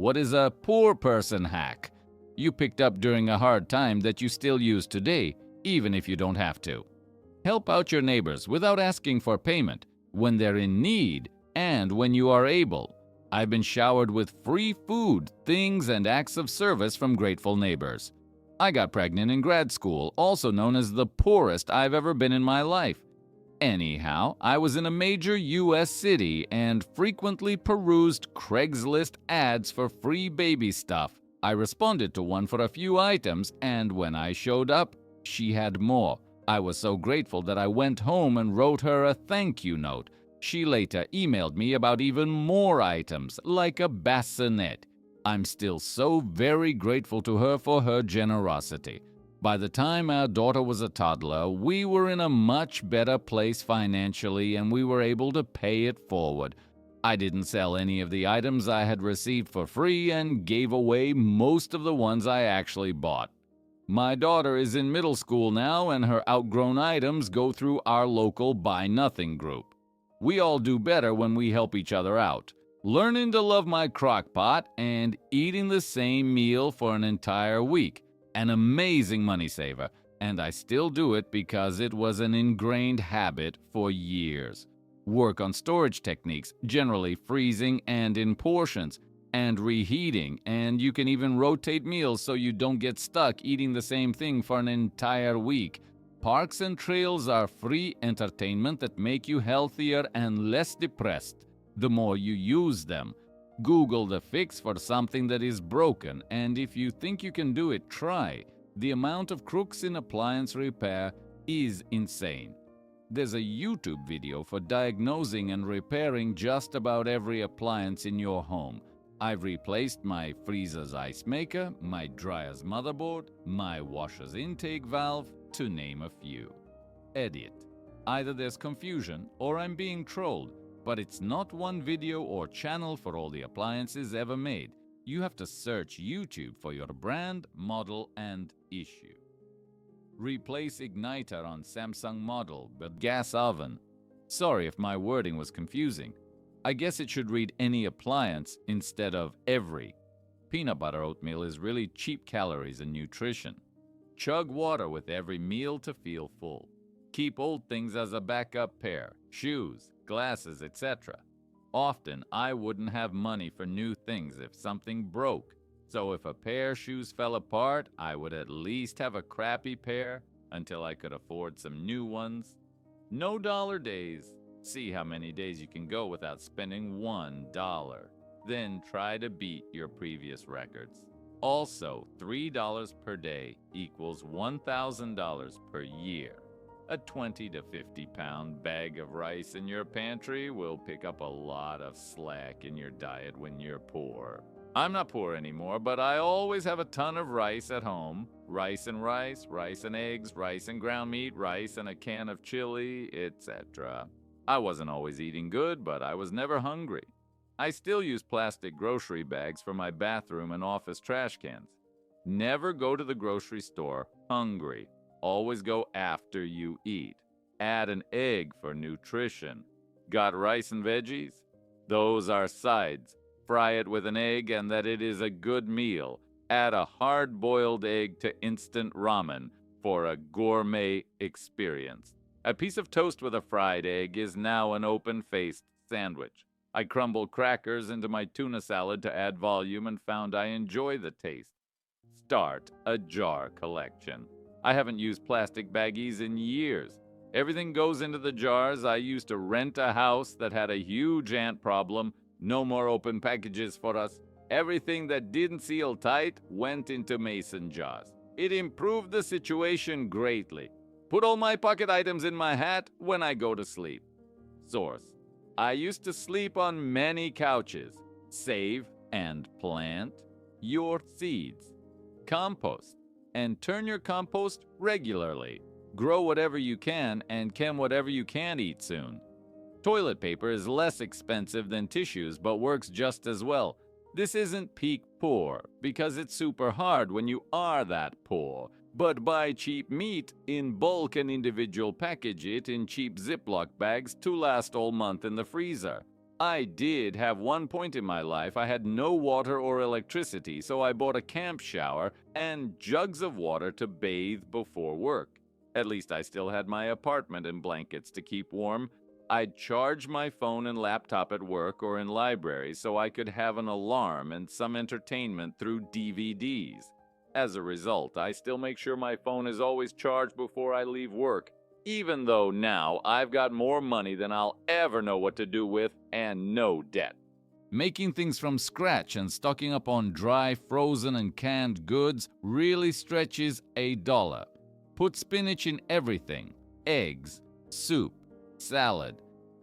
What is a poor person hack you picked up during a hard time that you still use today, even if you don't have to? Help out your neighbors without asking for payment when they're in need and when you are able. I've been showered with free food, things, and acts of service from grateful neighbors. I got pregnant in grad school, also known as the poorest I've ever been in my life. Anyhow, I was in a major US city and frequently perused Craigslist ads for free baby stuff. I responded to one for a few items, and when I showed up, she had more. I was so grateful that I went home and wrote her a thank you note. She later emailed me about even more items, like a bassinet. I'm still so very grateful to her for her generosity. By the time our daughter was a toddler, we were in a much better place financially and we were able to pay it forward. I didn't sell any of the items I had received for free and gave away most of the ones I actually bought. My daughter is in middle school now and her outgrown items go through our local Buy Nothing group. We all do better when we help each other out. Learning to love my crock pot and eating the same meal for an entire week. An amazing money saver, and I still do it because it was an ingrained habit for years. Work on storage techniques, generally freezing and in portions, and reheating, and you can even rotate meals so you don't get stuck eating the same thing for an entire week. Parks and trails are free entertainment that make you healthier and less depressed the more you use them. Google the fix for something that is broken, and if you think you can do it, try. The amount of crooks in appliance repair is insane. There's a YouTube video for diagnosing and repairing just about every appliance in your home. I've replaced my freezer's ice maker, my dryer's motherboard, my washer's intake valve, to name a few. Edit. Either there's confusion or I'm being trolled. But it's not one video or channel for all the appliances ever made. You have to search YouTube for your brand, model, and issue. Replace igniter on Samsung model but gas oven. Sorry if my wording was confusing. I guess it should read any appliance instead of every. Peanut butter oatmeal is really cheap calories and nutrition. Chug water with every meal to feel full. Keep old things as a backup pair, shoes, glasses, etc. Often, I wouldn't have money for new things if something broke. So if a pair of shoes fell apart, I would at least have a crappy pair until I could afford some new ones. No dollar days. See how many days you can go without spending $1. Then try to beat your previous records. Also, $3 per day equals $1,000 per year. A 20 to 50 pound bag of rice in your pantry will pick up a lot of slack in your diet when you're poor. I'm not poor anymore, but I always have a ton of rice at home. Rice, rice and eggs, rice and ground meat, rice and a can of chili, etc. I wasn't always eating good, but I was never hungry. I still use plastic grocery bags for my bathroom and office trash cans. Never go to the grocery store hungry. Always go after you eat. Add an egg for nutrition. Got rice and veggies? Those are sides. Fry it with an egg and that it is a good meal. Add a hard-boiled egg to instant ramen for a gourmet experience. A piece of toast with a fried egg is now an open-faced sandwich. I crumbled crackers into my tuna salad to add volume and found I enjoy the taste. Start a jar collection. I haven't used plastic baggies in years. Everything goes into the jars. I used to rent a house that had a huge ant problem. No more open packages for us. Everything that didn't seal tight went into mason jars. It improved the situation greatly. Put all my pocket items in my hat when I go to sleep. Source. I used to sleep on many couches. Save and plant your seeds. Compost. And turn your compost regularly. Grow whatever you can and can whatever you can eat soon. Toilet paper is less expensive than tissues but works just as well. This isn't peak poor because it's super hard when you are that poor. But buy cheap meat in bulk and individual package it in cheap Ziploc bags to last all month in the freezer. I did have one point in my life I had no water or electricity, so I bought a camp shower and jugs of water to bathe before work. At least I still had my apartment and blankets to keep warm. I'd charge my phone and laptop at work or in libraries so I could have an alarm and some entertainment through DVDs. As a result, I still make sure my phone is always charged before I leave work, even though now I've got more money than I'll ever know what to do with and no debt. Making things from scratch and stocking up on dry, frozen, and canned goods really stretches $1. Put spinach in everything: eggs, soup, salad.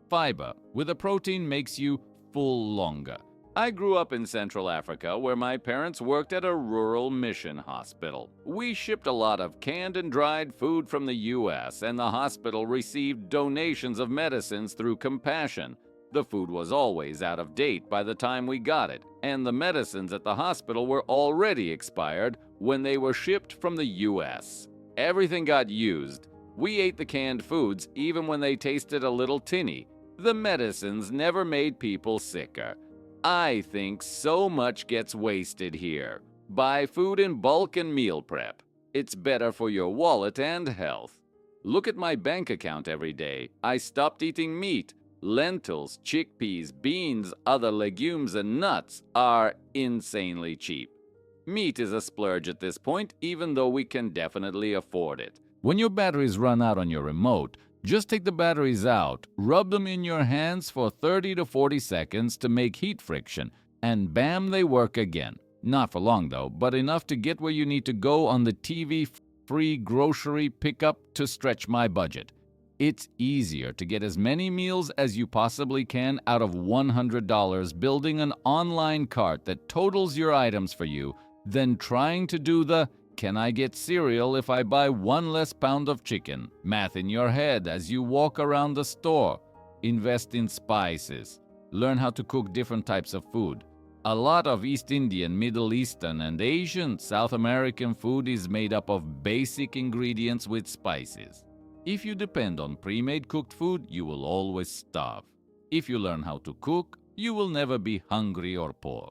Fiber with a protein makes you full longer. I grew up in Central Africa where my parents worked at a rural mission hospital. We shipped a lot of canned and dried food from the US, and the hospital received donations of medicines through Compassion. The food was always out of date by the time we got it, and the medicines at the hospital were already expired when they were shipped from the US. Everything got used. We ate the canned foods even when they tasted a little tinny. The medicines never made people sicker. I think so much gets wasted here. Buy food in bulk and meal prep. It's better for your wallet and health. Look at my bank account every day. I stopped eating meat. Lentils, chickpeas, beans, other legumes, and nuts are insanely cheap. Meat is a splurge at this point, even though we can definitely afford it. When your batteries run out on your remote, just take the batteries out, rub them in your hands for 30 to 40 seconds to make heat friction, and bam, they work again. Not for long though, but enough to get where you need to go on the TV-free grocery pickup to stretch my budget. It's easier to get as many meals as you possibly can out of $100 building an online cart that totals your items for you than trying to do the "can I get cereal if I buy one less pound of chicken" math in your head as you walk around the store. Invest in spices. Learn how to cook different types of food. A lot of East Indian, Middle Eastern, and Asian, South American food is made up of basic ingredients with spices. If you depend on pre-made cooked food, you will always starve. If you learn how to cook, you will never be hungry or poor.